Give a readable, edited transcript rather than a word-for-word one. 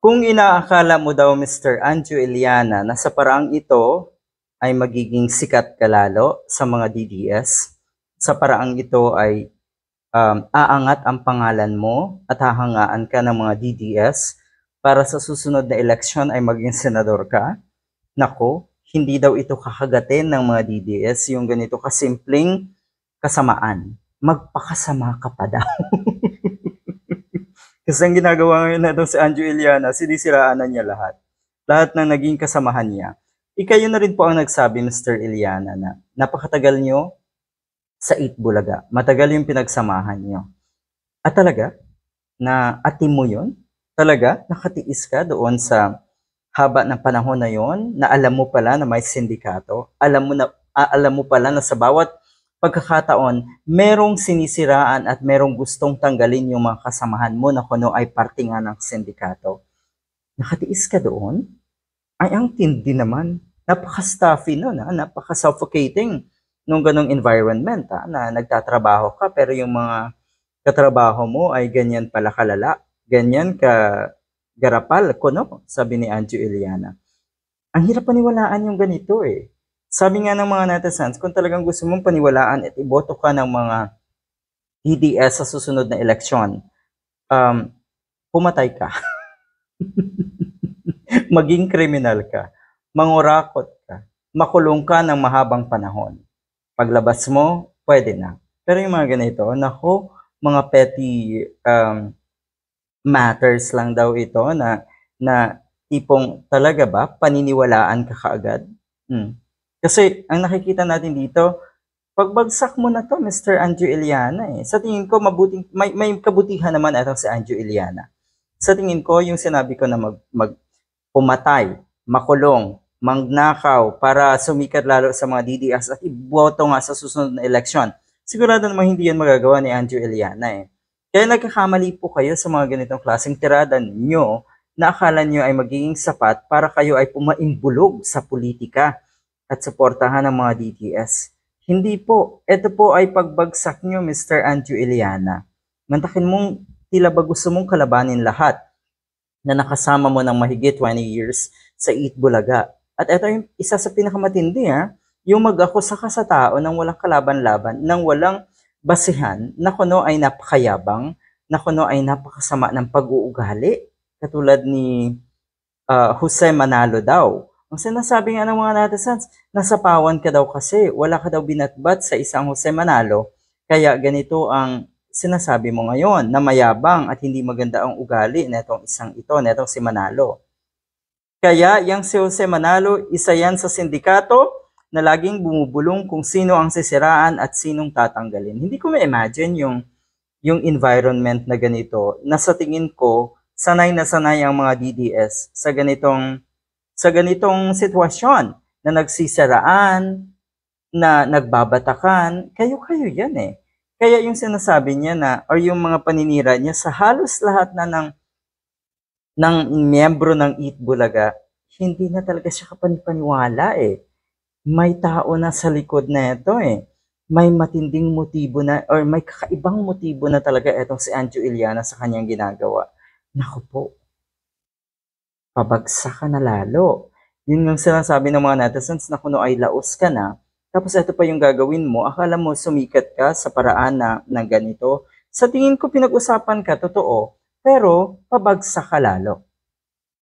Kung inaakala mo daw Mr. Anjo Iliana na sa paraang ito ay magiging sikat ka lalo sa mga DDS, sa paraang ito ay aangat ang pangalan mo at hahangaan ka ng mga DDS para sa susunod na eleksyon ay maging senador ka, nako, hindi daw ito kakagatin ng mga DDS yung ganito kasimpleng kasamaan. Magpakasama ka pa daw. Kasi ang ginagawa ngayon na itong si Anjo Iliana, sinisiraan na niya lahat. Lahat ng naging kasamahan niya. Ikayo na rin po ang nagsabi, Mr. Iliana, na napakatagal nyo sa Itbulaga. Matagal yung pinagsamahan nyo. At talaga, na atim mo yun? Talaga, nakatiis ka doon sa haba ng panahon na yon, na alam mo pala na may sindikato, alam mo pala na sa bawat pagkakataon, merong sinisiraan at merong gustong tanggalin yung mga kasamahan mo na kuno ay parte nga ng sindikato. Nakatiis ka doon? Ay, ang tindi naman. Napaka-stuffy nun, napaka-suffocating nung ganong environment, na nagtatrabaho ka pero yung mga katrabaho mo ay ganyan pala kalala, ganyan ka garapal, kuno, sabi ni Anjo Iliana. Ang hirap paniwalaan yung ganito eh. Sabi nga ng mga netizens, kung talagang gusto mong paniwalaan at iboto ka ng mga DDS sa susunod na eleksyon, pumatay ka. Maging kriminal ka. Mangurakot ka. Makulong ka ng mahabang panahon. Paglabas mo, pwede na. Pero yung mga ganito, nako, mga petty matters lang daw ito na tipong talaga ba, paniniwalaan ka kaagad? Kasi ang nakikita natin dito, pagbagsak mo na to, Mr. Anjo Iliana eh. Sa tingin ko, may kabutihan naman ito si Anjo Iliana. Sa tingin ko, yung sinabi ko na pumatay, makulong, mangnakaw para sumikat lalo sa mga DDS at iboto nga sa susunod na eleksyon. Sigurado namang hindi yan magagawa ni Anjo Iliana eh. Kaya nagkakamali po kayo sa mga ganitong klaseng tirada nyo na akala nyo ay magiging sapat para kayo ay pumaimbulog sa politika at suportahan ng mga DDS. Hindi po. Ito po ay pagbagsak nyo, Mr. Anjo Iliana. Mantakin mong tila ba gusto mong kalabanin lahat na nakasama mo ng mahigit 20 years sa Itbulaga. At ito yung isa sa pinakamatindi, yung mag-akusa ka sa tao nang walang kalaban-laban, nang walang basihan, na kuno ay napakayabang, na kuno ay napakasama ng pag-uugali, katulad ni Jose Manalo daw. Ang sinasabi nga ng mga netizens, nasapawan ka daw kasi, wala ka daw binatbat sa isang Jose Manalo, kaya ganito ang sinasabi mo ngayon, na mayabang at hindi maganda ang ugali netong isang ito, netong si Manalo. Kaya yang si Jose Manalo, isa yan sa sindikato na laging bumubulong kung sino ang sisiraan at sinong tatanggalin. Hindi ko ma-imagine yung environment na ganito, na sa tingin ko, sanay na sanay ang mga DDS sa ganitong sitwasyon na nagsisiraan, na nagbabatakan, kayo-kayo yan eh. Kaya yung sinasabi niya na, or yung mga paninira niya sa halos lahat na ng miyembro ng Itbulaga, hindi na talaga siya kapanipaniwala eh. May tao na sa likod na ito eh. May matinding motibo na, or may kakaibang motibo na talaga itong si Anjo Iliana sa kanyang ginagawa. Naku po, pabagsak ka na lalo. Yun yung sinasabi ng mga netizens na kuno ay laos ka na, tapos ito pa yung gagawin mo, akala mo sumikat ka sa paraan na ganito. Sa tingin ko pinag-usapan ka, totoo, pero pabagsak ka lalo.